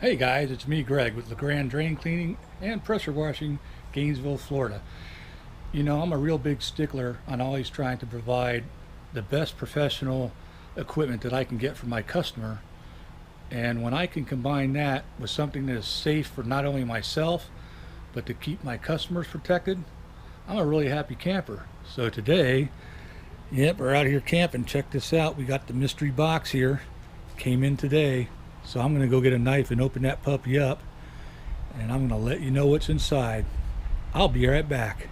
Hey guys, it's me, Greg, with LeGrand Drain Cleaning and Pressure Washing, Gainesville, Florida. You know, I'm a real big stickler on always trying to provide the best professional equipment that I can get for my customer. And when I can combine that with something that is safe for not only myself, but to keep my customers protected, I'm a really happy camper. So today, yep, we're out here camping. Check this out. We got the mystery box here. Came in today. So I'm going to go get a knife and open that puppy up, and I'm going to let you know what's inside. I'll be right back.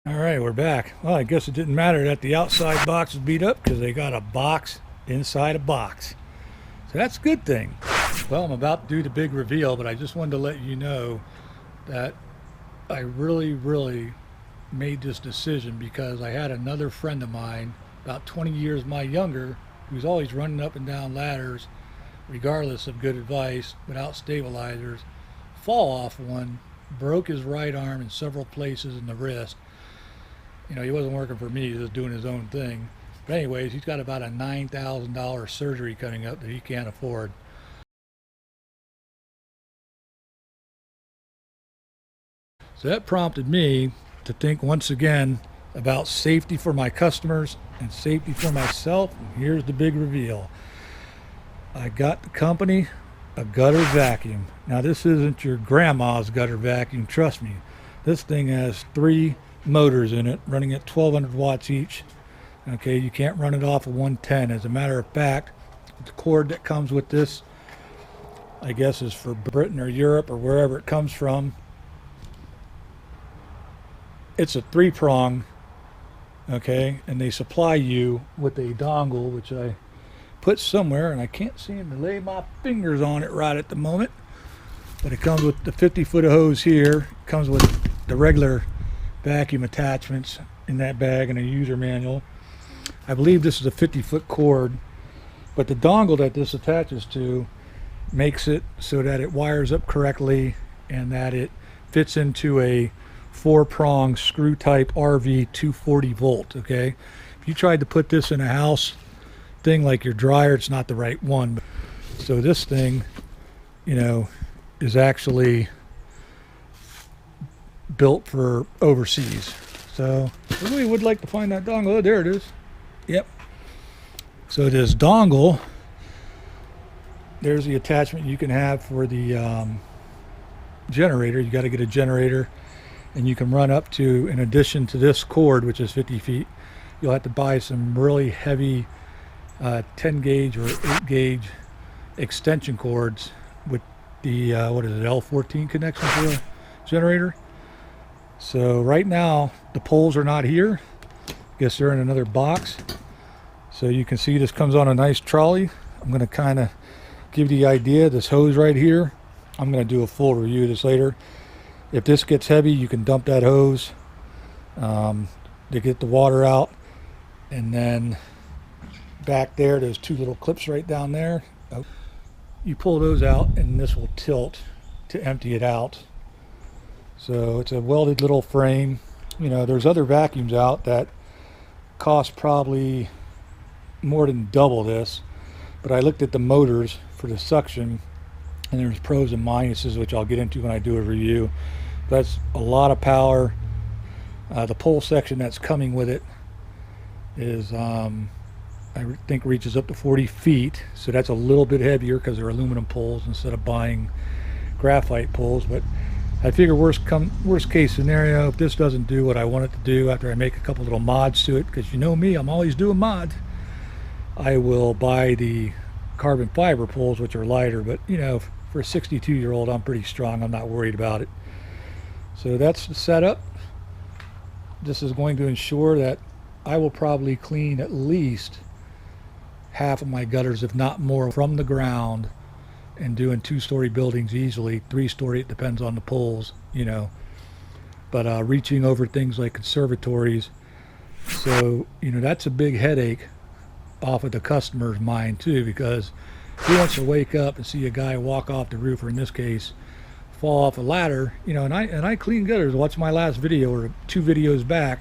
All right, we're back. Well, I guess it didn't matter that the outside box was beat up because they got a box inside a box. So that's a good thing. Well, I'm about to do the big reveal, but I just wanted to let you know that I really made this decision because I had another friend of mine, about 20 years my younger, who's always running up and down ladders, regardless of good advice, without stabilizers, fall off one, broke his right arm in several places in the wrist. You know, he wasn't working for me, he was doing his own thing. But anyways, he's got about a $9,000 surgery coming up that he can't afford. So that prompted me to think once again about safety for my customers and safety for myself. And here's the big reveal. I got the company a gutter vacuum. Now this isn't your grandma's gutter vacuum, trust me. This thing has 3 motors in it running at 1200 watts each. Okay, you can't run it off of 110. As a matter of fact, the cord that comes with this, I guess, is for Britain or Europe or wherever it comes from. It's a 3-prong, okay, and they supply you with a dongle, which I put somewhere, and I can't seem to lay my fingers on it right at the moment. But it comes with the 50-foot hose here. It comes with the regular vacuum attachments in that bag and a user manual. I believe this is a 50-foot cord, but the dongle that this attaches to makes it so that it wires up correctly and that it fits into a 4-prong screw type RV 240 volt. Okay, if you tried to put this in a house thing like your dryer, it's not the right one. So this thing, you know, is actually built for overseas. So I really would like to find that dongle. Oh, there it is. Yep. So this dongle, there's the attachment you can have for the generator. You got to get a generator, and you can run up to, in addition to this cord, which is 50 feet, you'll have to buy some really heavy 10 gauge or 8 gauge extension cords with the what is it, L14 connection for the generator. So right now the poles are not here. I guess they're in another box. So you can see this comes on a nice trolley. I'm going to kind of give you the idea. This hose right here, I'm going to do a full review of this later. If this gets heavy, you can dump that hose to get the water out. And then back there, there's 2 little clips right down there. You pull those out and this will tilt to empty it out. So it's a welded little frame. You know, there's other vacuums out that cost probably more than double this. But I looked at the motors for the suction, and there's pros and minuses, which I'll get into when I do a review. That's a lot of power. The pole section that's coming with it is I think reaches up to 40 feet, so that's a little bit heavier because they're aluminum poles instead of buying graphite poles. But I figure worst case scenario, if this doesn't do what I want it to do after I make a couple little mods to it, because you know me, I'm always doing mods, I will buy the carbon fiber poles, which are lighter. But you know, for a 62-year-old, I'm pretty strong. I'm not worried about it. So that's the setup. This is going to ensure that I will probably clean at least half of my gutters, if not more, from the ground, and doing 2-story buildings easily. 3-story, it depends on the poles, you know. But reaching over things like conservatories. So, you know, that's a big headache off of the customer's mind too, because he wants to wake up and see a guy walk off the roof, or in this case, fall off a ladder, you know. And I clean gutters. Watch my last video or 2 videos back.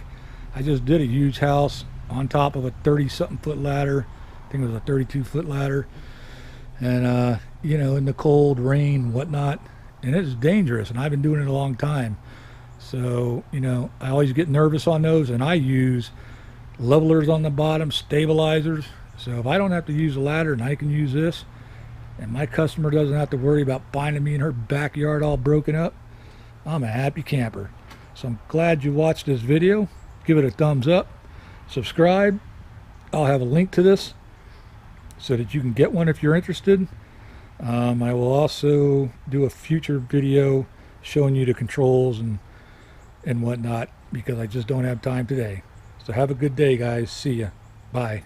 I just did a huge house on top of a 30-something foot ladder. I think it was a 32-foot ladder. And, you know, in the cold, rain, whatnot. And it's dangerous, and I've been doing it a long time. So, you know, I always get nervous on those, and I use levelers on the bottom, stabilizers. So if I don't have to use a ladder and I can use this, and my customer doesn't have to worry about finding me in her backyard all broken up, I'm a happy camper. So I'm glad you watched this video. Give it a thumbs up, subscribe. I'll have a link to this so that you can get one if you're interested. I will also do a future video showing you the controls and whatnot, because I just don't have time today. So have a good day, guys. See ya. Bye.